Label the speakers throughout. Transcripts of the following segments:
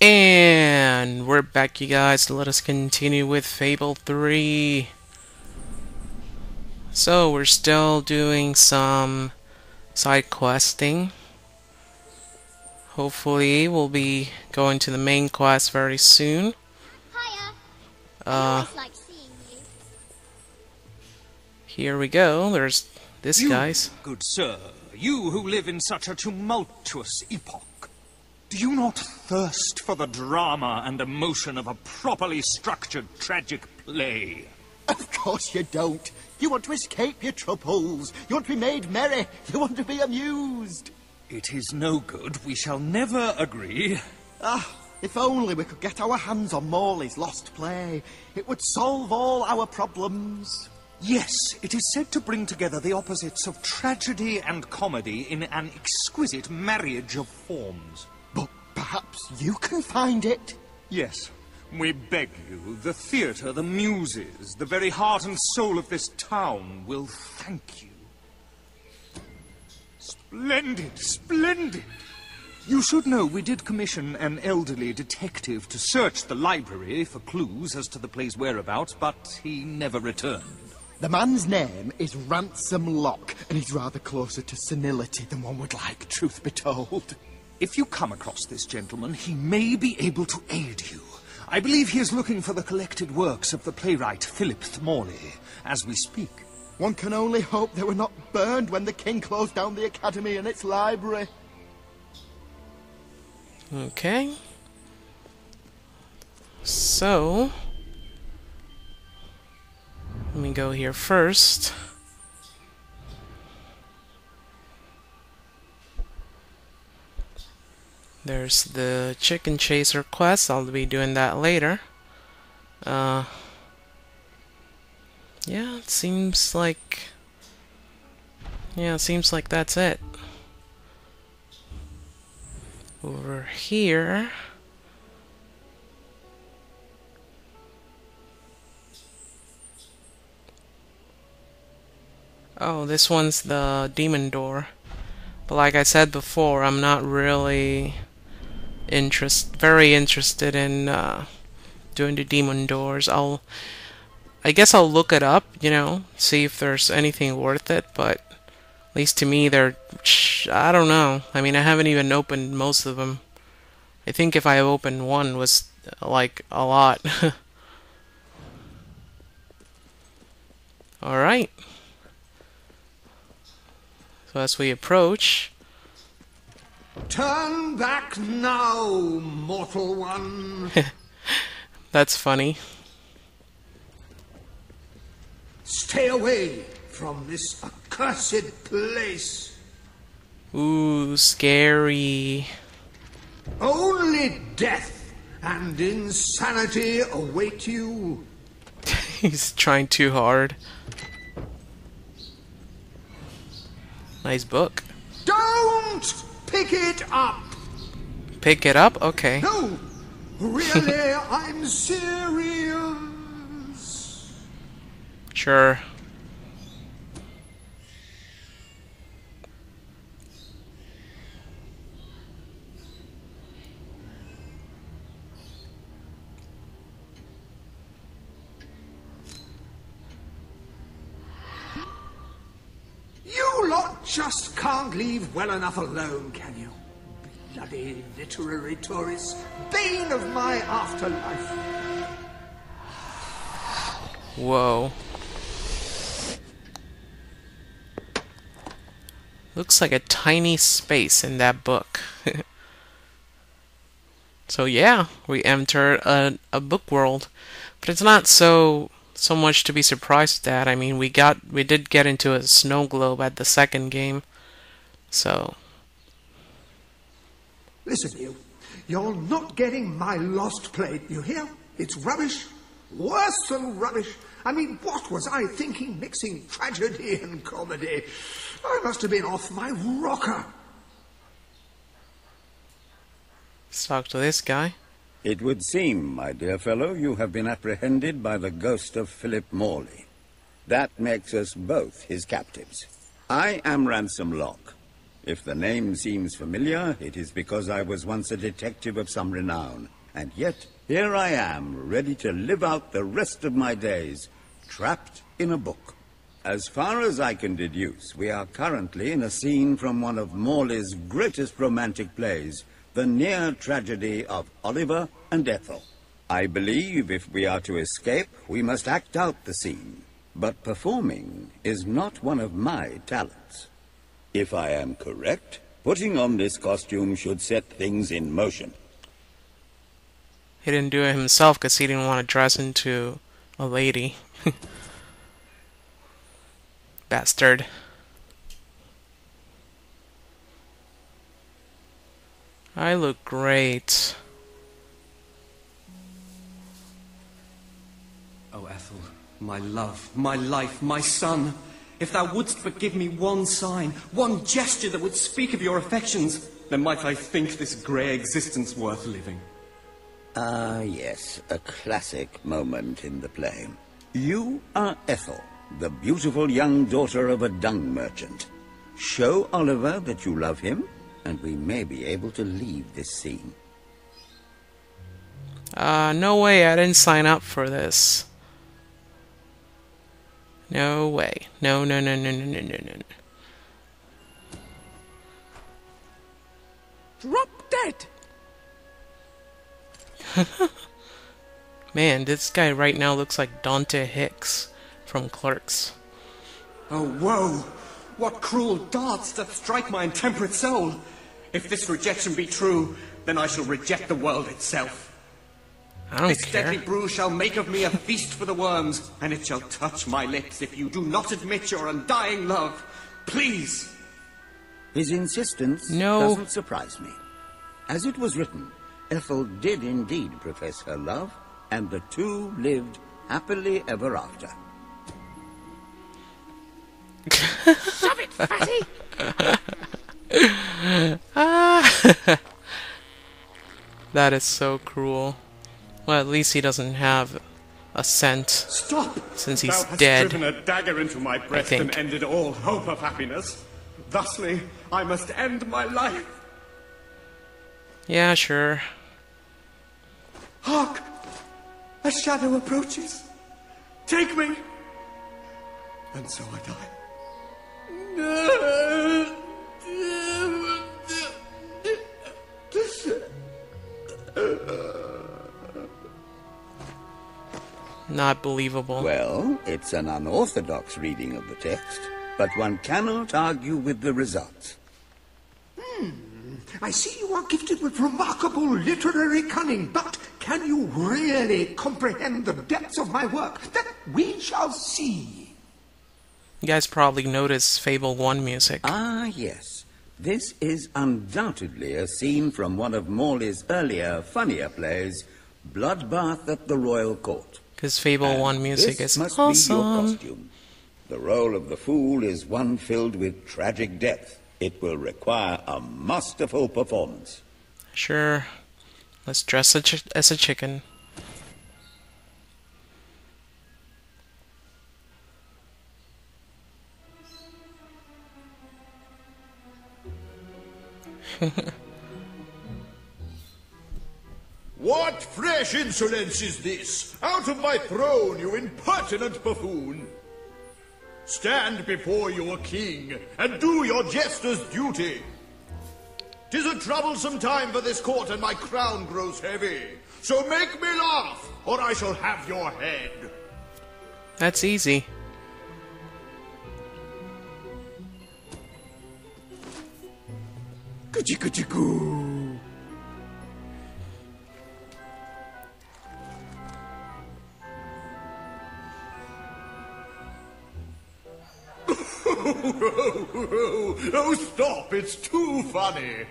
Speaker 1: And we're back, you guys. Let us continue with Fable 3. So, we're still doing some side questing. Hopefully, we'll be going to the main quest very soon.
Speaker 2: Hiya. I
Speaker 1: Uh,
Speaker 2: always like seeing you.
Speaker 1: Here we go. There's this guy's.
Speaker 3: Good sir, you who live in such a tumultuous epoch, do you not thirst for the drama and emotion of a properly structured tragic play?
Speaker 4: Of course you don't. You want to escape your troubles. You want to be made merry. You want to be amused.
Speaker 3: It is no good. We shall never agree.
Speaker 4: If only we could get our hands on Morley's lost play. It would solve all our problems.
Speaker 3: Yes, it is said to bring together the opposites of tragedy and comedy in an exquisite marriage of forms.
Speaker 4: But perhaps you can find it.
Speaker 3: Yes, we beg you, the theatre, the muses, the very heart and soul of this town will thank you. Splendid, splendid! You should know we did commission an elderly detective to search the library for clues as to the play's whereabouts, but he never returned.
Speaker 4: The man's name is Ransom Locke, and he's rather closer to senility than one would like, truth be told.
Speaker 3: If you come across this gentleman, he may be able to aid you. I believe he is looking for the collected works of the playwright Philip Morley, as we speak.
Speaker 4: One can only hope they were not burned when the king closed down the academy and its library.
Speaker 1: Okay. So, let me go here first. There's the chicken chaser quest. I'll be doing that later. Yeah, it seems like that's it. Over here. Oh, this one's the demon door. But like I said before, I'm not really very interested in doing the demon doors. I guess I'll look it up, see if there's anything worth it, but at least to me I don't know. I mean, I haven't even opened most of them. I think if I opened one was like a lot. Alright. So as we approach...
Speaker 5: Turn back now, mortal one.
Speaker 1: That's funny.
Speaker 5: Stay away from this accursed place.
Speaker 1: Ooh, scary.
Speaker 5: Only death and insanity await you.
Speaker 1: He's trying too hard. Nice book.
Speaker 5: Don't pick it up.
Speaker 1: Pick it up? Okay.
Speaker 5: No, really, I'm serious.
Speaker 1: Sure.
Speaker 5: You lot just can't leave well enough alone, can you? Bloody literary tourists, bane of my afterlife.
Speaker 1: Whoa. Looks like a tiny space in that book. So yeah, we enter a book world. But it's not so much to be surprised at. I mean, we did get into a snow globe at the second game. So
Speaker 5: Listen, you're not getting my lost play, you hear? It's rubbish. Worse than rubbish. I mean, what was I thinking mixing tragedy and comedy? I must have been off my rocker.
Speaker 1: let's talk to this guy.
Speaker 6: It would seem, my dear fellow, you have been apprehended by the ghost of Philip Morley. That makes us both his captives. I am Ransom Locke. If the name seems familiar, it is because I was once a detective of some renown. And yet, here I am, ready to live out the rest of my days, trapped in a book. As far as I can deduce, we are currently in a scene from one of Morley's greatest romantic plays, the near tragedy of Oliver and Ethel. I believe if we are to escape, we must act out the scene. But performing is not one of my talents. If I am correct, putting on this costume should set things in motion.
Speaker 1: He didn't do it himself because he didn't want to dress into a lady. Bastard. I look great.
Speaker 7: Oh, Ethel, my love, my life, my son, if thou wouldst but give me one sign, one gesture that would speak of your affections, then might I think this grey existence worth living.
Speaker 6: Ah, yes, a classic moment in the play. You are Ethel, the beautiful young daughter of a dung merchant. Show Oliver that you love him, and we may be able to leave this scene.
Speaker 1: No way, I didn't sign up for this. No way. No, no, no, no, no, no, no, no.
Speaker 4: Drop dead!
Speaker 1: Man, this guy right now looks like Dante Hicks from Clerks.
Speaker 7: Oh, woe! What cruel darts doth strike my intemperate soul! If this rejection be true, then I shall reject the world itself.
Speaker 1: I don't
Speaker 7: This
Speaker 1: care.
Speaker 7: deadly brew shall make of me a feast for the worms, and it shall touch my lips if you do not admit your undying love. Please!
Speaker 6: His insistence doesn't surprise me. As it was written, Ethel did indeed profess her love, and the two lived happily ever after.
Speaker 4: Shove it, fatty!
Speaker 1: That is so cruel. Well, at least he doesn't have a scent.
Speaker 7: Stop!
Speaker 1: Since he's
Speaker 7: Thou hast
Speaker 1: dead,
Speaker 7: driven a dagger into my breast and
Speaker 1: think.
Speaker 7: ended all hope of happiness. Thusly, I must end my life.
Speaker 1: Yeah, sure.
Speaker 7: Hark! A shadow approaches. Take me! And so I die.
Speaker 1: Not believable.
Speaker 6: Well, it's an unorthodox reading of the text, but one cannot argue with the results.
Speaker 5: I see you are gifted with remarkable literary cunning, but can you really comprehend the depths of my work? That we shall see.
Speaker 1: You guys probably noticed Fable 1 music.
Speaker 6: Ah, yes. This is undoubtedly a scene from one of Morley's earlier, funnier plays, Bloodbath at the Royal Court.
Speaker 1: Because Fable
Speaker 6: And
Speaker 1: 1 music
Speaker 6: this
Speaker 1: is
Speaker 6: must be your
Speaker 1: awesome.
Speaker 6: costume. The role of the fool is one filled with tragic depth. It will require a masterful performance.
Speaker 1: Sure. Let's dress as a chicken.
Speaker 8: What fresh insolence is this? Out of my throne, you impertinent buffoon! Stand before your king, and do your jester's duty. 'Tis a troublesome time for this court, and my crown grows heavy. So make me laugh, or I shall have your head.
Speaker 1: That's easy.
Speaker 4: Goo.
Speaker 8: Oh, stop, it's too funny.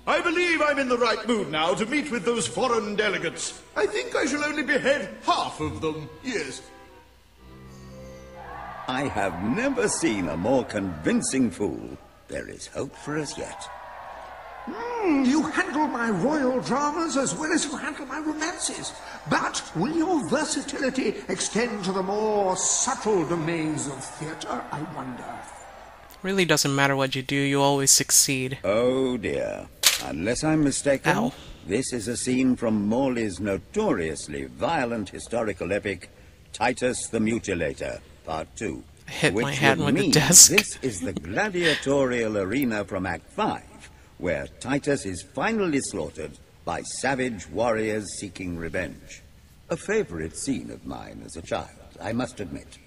Speaker 8: I believe I'm in the right mood now to meet with those foreign delegates. I think I shall only behead half of them, yes.
Speaker 6: I have never seen a more convincing fool. There is hope for us yet.
Speaker 5: You handle my royal dramas as well as you handle my romances. But will your versatility extend to the more subtle domains of theatre, I wonder?
Speaker 1: Really doesn't matter what you do, you always succeed.
Speaker 6: Oh dear. Unless I'm mistaken,
Speaker 1: Ow.
Speaker 6: this is a scene from Morley's notoriously violent historical epic, Titus the Mutilator, Part 2.
Speaker 1: I hit my
Speaker 6: which
Speaker 1: head
Speaker 6: would
Speaker 1: with the
Speaker 6: mean
Speaker 1: desk.
Speaker 6: This is the gladiatorial arena from Act 5, where Titus is finally slaughtered by savage warriors seeking revenge. A favorite scene of mine as a child, I must admit.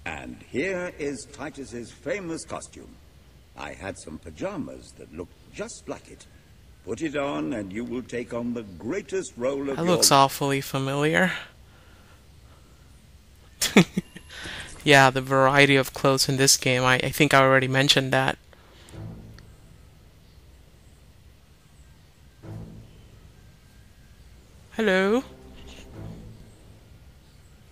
Speaker 6: And here is Titus's famous costume. I had some pajamas that looked just like it. Put it on and you will take on the greatest role of
Speaker 1: That
Speaker 6: your
Speaker 1: looks awfully familiar. Yeah, the variety of clothes in this game, I think I already mentioned that. Hello?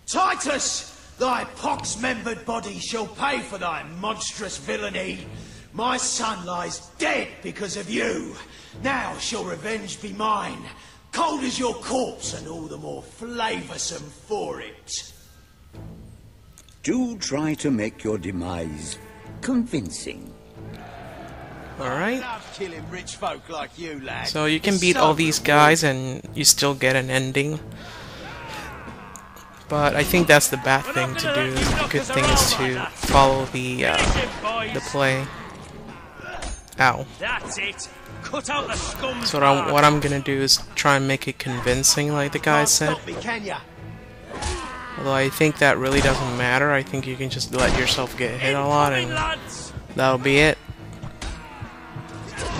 Speaker 9: Titus, thy pox-membered body shall pay for thy monstrous villainy. My son lies dead because of you. Now shall revenge be mine, cold as your corpse and all the more flavoursome for it.
Speaker 6: Do try to make your demise convincing.
Speaker 1: Alright.
Speaker 9: I love killing rich folk like you, lad.
Speaker 1: So you can
Speaker 9: It's
Speaker 1: beat
Speaker 9: so
Speaker 1: all these
Speaker 9: rewarding.
Speaker 1: guys and you still get an ending. But I think that's the bad thing to do. The good thing is to follow the play. Ow.
Speaker 10: That's it. Cut out the scum.
Speaker 1: So what I'm gonna do is try and make it convincing, like the guy said.
Speaker 9: Stop me, can ya?
Speaker 1: Although I think that really doesn't matter. I think you can just let yourself get hit a lot and
Speaker 10: Lads.
Speaker 1: that'll be it.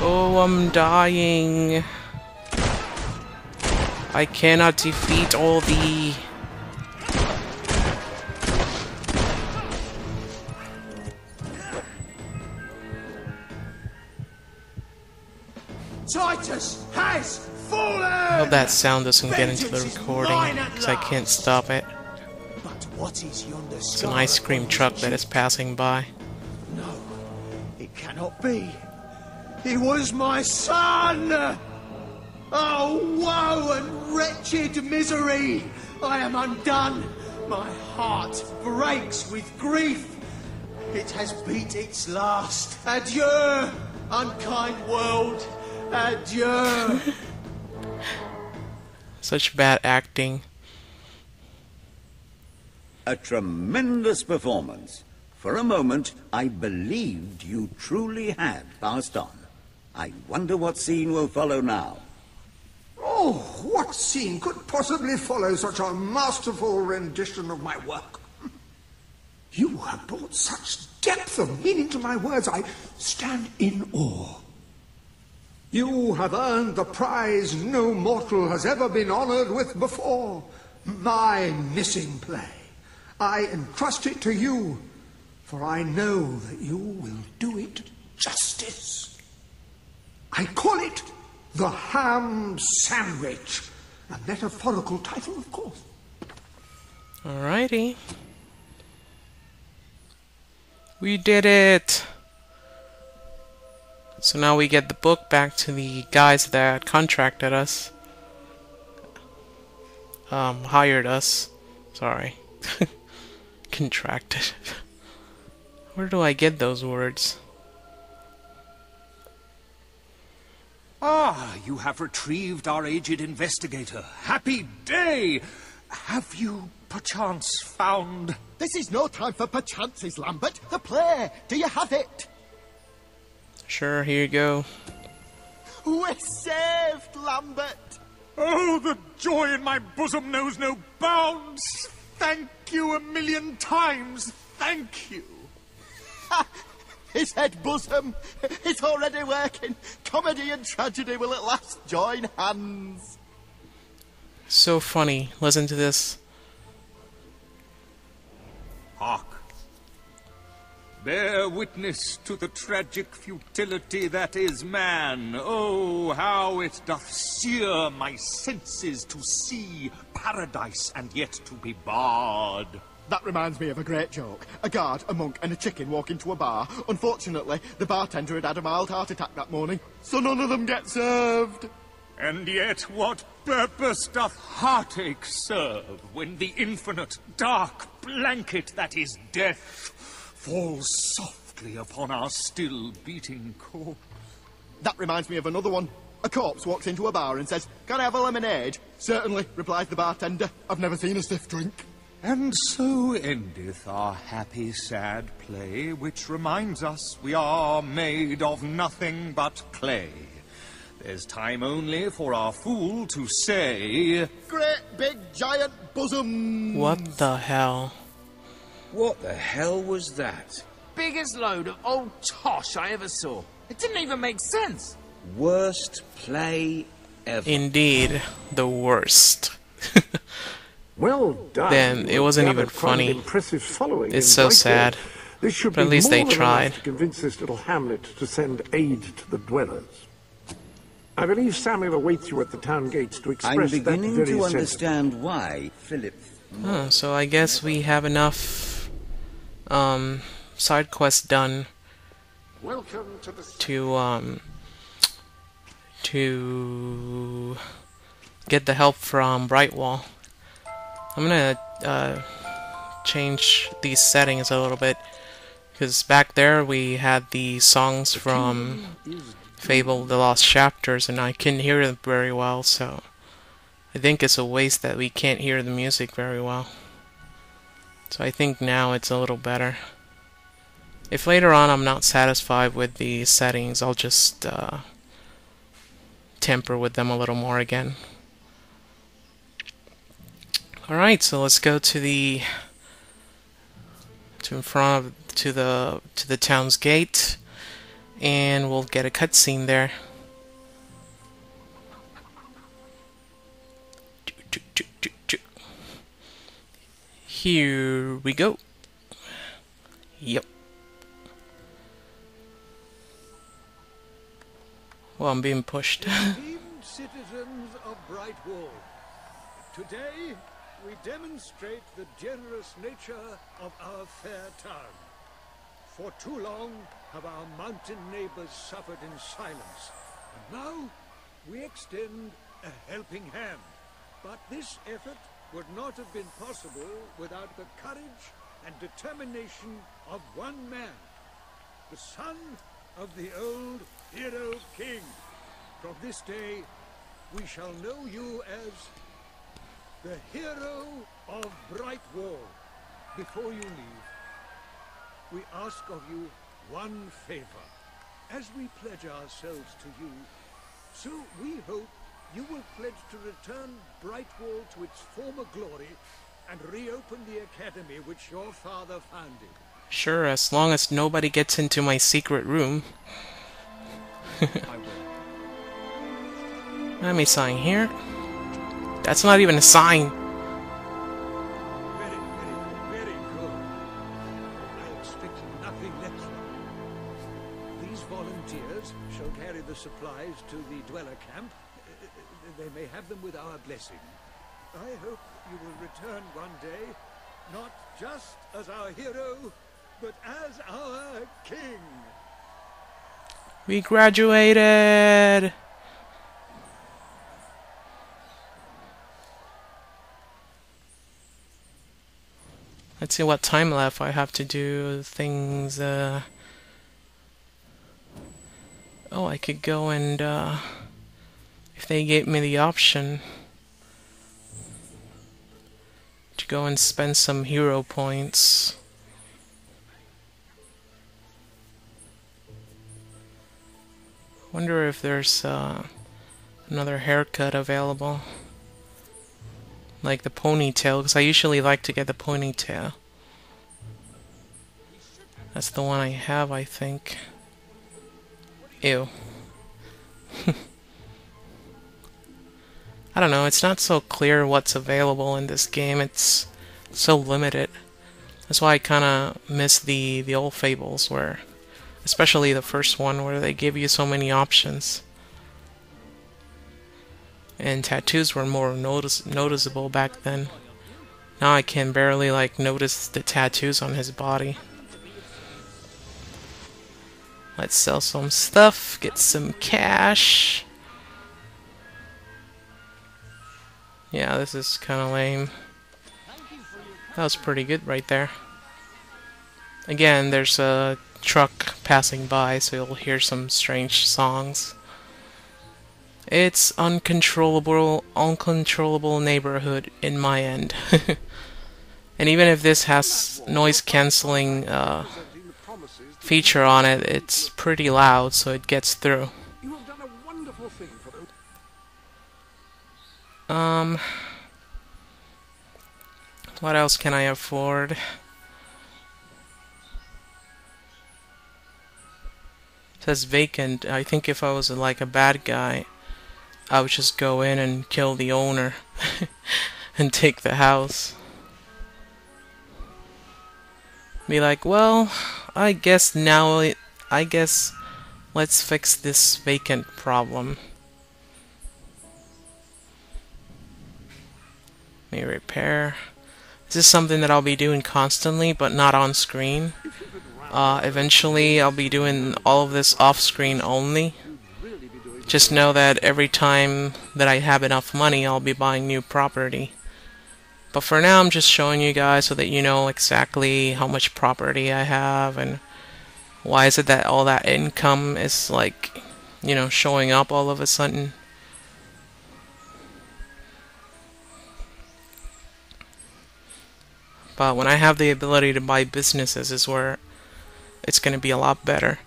Speaker 1: Oh, I'm dying. I cannot defeat all the...
Speaker 9: Titus has fallen!
Speaker 1: I hope that sound doesn't get into the
Speaker 9: Vengeance is
Speaker 1: recording,
Speaker 9: mine at
Speaker 1: because I can't
Speaker 9: last.
Speaker 1: stop it.
Speaker 9: But what is yonder
Speaker 1: It's an ice cream truck that is passing by.
Speaker 9: No, it cannot be. He was my son! Oh, woe and wretched misery! I am undone. My heart breaks with grief. It has beat its last. Adieu, unkind world. Adieu.
Speaker 1: Such bad acting.
Speaker 6: A tremendous performance. For a moment, I believed you truly had passed on. I wonder what scene will follow now.
Speaker 5: Oh, what scene could possibly follow such a masterful rendition of my work? You have brought such depth of meaning to my words, I stand in awe. You have earned the prize no mortal has ever been honored with before. My missing play. I entrust it to you, for I know that you will do it justice. I call it The Ham Sandwich. A metaphorical title, of course.
Speaker 1: Alrighty. We did it! So now we get the book back to the guys that contracted us. Hired us. Sorry. Contracted. Where do I get those words?
Speaker 3: Ah, you have retrieved our aged investigator. Happy day! Have you perchance found...
Speaker 4: This is no time for perchances, Lambert. The play. Do you have it?
Speaker 1: Sure, here you go.
Speaker 4: We're saved, Lambert.
Speaker 3: Oh, the joy in my bosom knows no bounds! Thank you a million times! Thank you!
Speaker 4: His head bosom. It's already working. Comedy and tragedy will at last join hands.
Speaker 1: So funny. Listen to this.
Speaker 3: Hark! Bear witness to the tragic futility that is man. Oh, how it doth sear my senses to see paradise and yet to be barred.
Speaker 4: That reminds me of a great joke. A guard, a monk, and a chicken walk into a bar. Unfortunately, the bartender had had a mild heart attack that morning, so none of them get served.
Speaker 3: And yet what purpose doth heartache serve when the infinite dark blanket that is death falls soft softly upon our still beating corpse.
Speaker 4: That reminds me of another one. A corpse walks into a bar and says, "Can I have a lemonade?" "Certainly," replies the bartender. "I've never seen a stiff drink."
Speaker 3: And so endeth our happy, sad play, which reminds us we are made of nothing but clay. There's time only for our fool to say,
Speaker 4: "Great big giant bosom."
Speaker 1: What the hell?
Speaker 11: What the hell was that?
Speaker 10: Biggest load of old tosh I ever saw. It didn't even make sense.
Speaker 11: Worst play ever.
Speaker 1: Indeed, the worst.
Speaker 12: Well done.
Speaker 1: Then it wasn't
Speaker 12: Gathered
Speaker 1: even
Speaker 12: quite an
Speaker 1: funny.
Speaker 12: impressive following
Speaker 1: It's
Speaker 12: in
Speaker 1: so
Speaker 12: Brighton.
Speaker 1: sad.
Speaker 12: This should
Speaker 1: But at
Speaker 12: be
Speaker 1: least
Speaker 12: more
Speaker 1: they
Speaker 12: than
Speaker 1: tried.
Speaker 12: enough to convince this little hamlet to send aid to the dwellers. I believe Samuel awaits you at the town gates to express
Speaker 6: I'm
Speaker 12: that
Speaker 6: beginning
Speaker 12: very
Speaker 6: to
Speaker 12: sentiment.
Speaker 6: understand why Philip...
Speaker 1: Oh, so I guess we have enough side quests done
Speaker 12: Welcome to the
Speaker 1: to get the help from Brightwall. I'm gonna change these settings a little bit, because back there we had the songs from Fable, The Lost Chapters, and I couldn't hear them very well, so I think it's a waste that we can't hear the music very well. So I think now it's a little better. If later on I'm not satisfied with the settings, I'll just temper with them a little more again. Alright, so let's go to the in front of to the town's gate, and we'll get a cutscene there. Here we go. Yep. Well, I'm being pushed.
Speaker 8: Esteemed citizens of Brightwall, today we demonstrate the generous nature of our fair town. For too long have our mountain neighbors suffered in silence, and now we extend a helping hand. But this effort would not have been possible without the courage and determination of one man, the son of the old hero king. From this day, we shall know you as the hero of Brightwall. Before you leave, we ask of you one favor. As we pledge ourselves to you, so we hope you will pledge to return Brightwall to its former glory and reopen the academy which your father founded.
Speaker 1: Sure, as long as nobody gets into my secret room. Let me sign here. That's not even a sign.
Speaker 8: Very good. I expect nothing less. These volunteers shall carry the supplies to the dweller camp. They may have them with our blessing. I hope you will return one day, not just as our hero, but as our king.
Speaker 1: We graduated! Let's see what time left. I have to do things, oh, I could go and, if they gave me the option to go and spend some hero points. Wonder if there's another haircut available, like the ponytail, because I usually like to get the ponytail. That's the one I have, I think. Ew. I don't know, it's not so clear what's available in this game. It's so limited. That's why I kinda miss the old Fables, where, especially the first one, where they give you so many options. And tattoos were more noticeable back then. Now I can barely, like, notice the tattoos on his body. Let's sell some stuff, get some cash. Yeah, this is kinda lame. That was pretty good right there. Again, there's truck passing by, so you'll hear some strange songs. It's uncontrollable neighborhood in my end. And even if this has noise cancelling feature on it, it's pretty loud, so it gets through. What else can I afford? It says vacant. I think if I was like a bad guy, I would just go in and kill the owner and take the house. Be like, well, I guess let's fix this vacant problem. Let me repair. This is something that I'll be doing constantly, but not on screen. Eventually, I'll be doing all of this off screen only. Just know that every time that I have enough money, I'll be buying new property. But for now, I'm just showing you guys so that you know exactly how much property I have and why is it that all that income is like, you know, showing up all of a sudden. But when I have the ability to buy businesses is where it's going to be a lot better.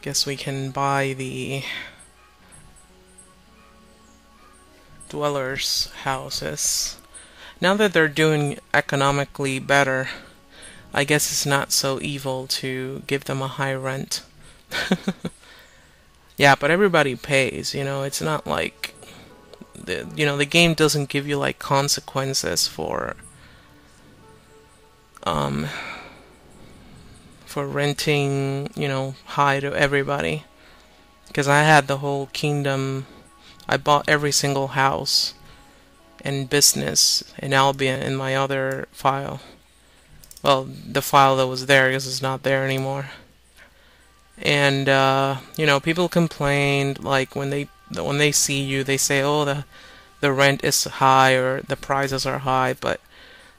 Speaker 1: Guess we can buy the dwellers' houses. Now that they're doing economically better, I guess it's not so evil to give them a high rent. Yeah, but everybody pays, you know, it's not like the game doesn't give you like consequences for renting, you know, high to everybody. Because I had the whole kingdom, I bought every single house and business in Albion in my other file. Well, the file that was there because it's not there anymore. And you know, people complained like when they see you, they say, "Oh, the rent is high or the prices are high," but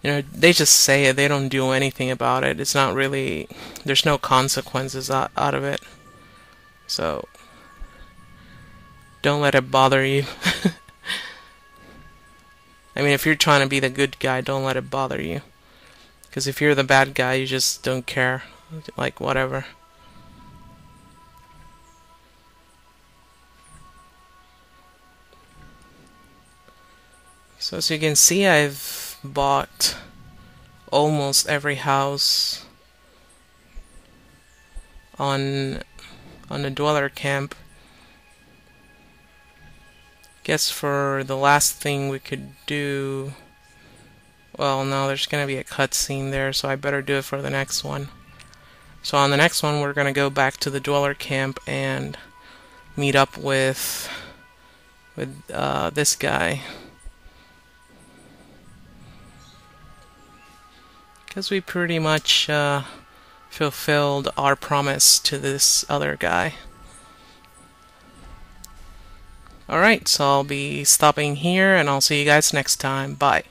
Speaker 1: you know, they just say it. They don't do anything about it. It's not really, there's no consequences out of it. So don't let it bother you. I mean, if you're trying to be the good guy, don't let it bother you. Because if you're the bad guy, you just don't care. Like, whatever. So as you can see, I've bought almost every house on the dweller camp. Guess for the last thing we could do, well, no, there's gonna be a cutscene there, so I better do it for the next one. So on the next one, we're gonna go back to the dweller camp and meet up with this guy. Because we pretty much fulfilled our promise to this other guy. Alright, so I'll be stopping here and I'll see you guys next time. Bye.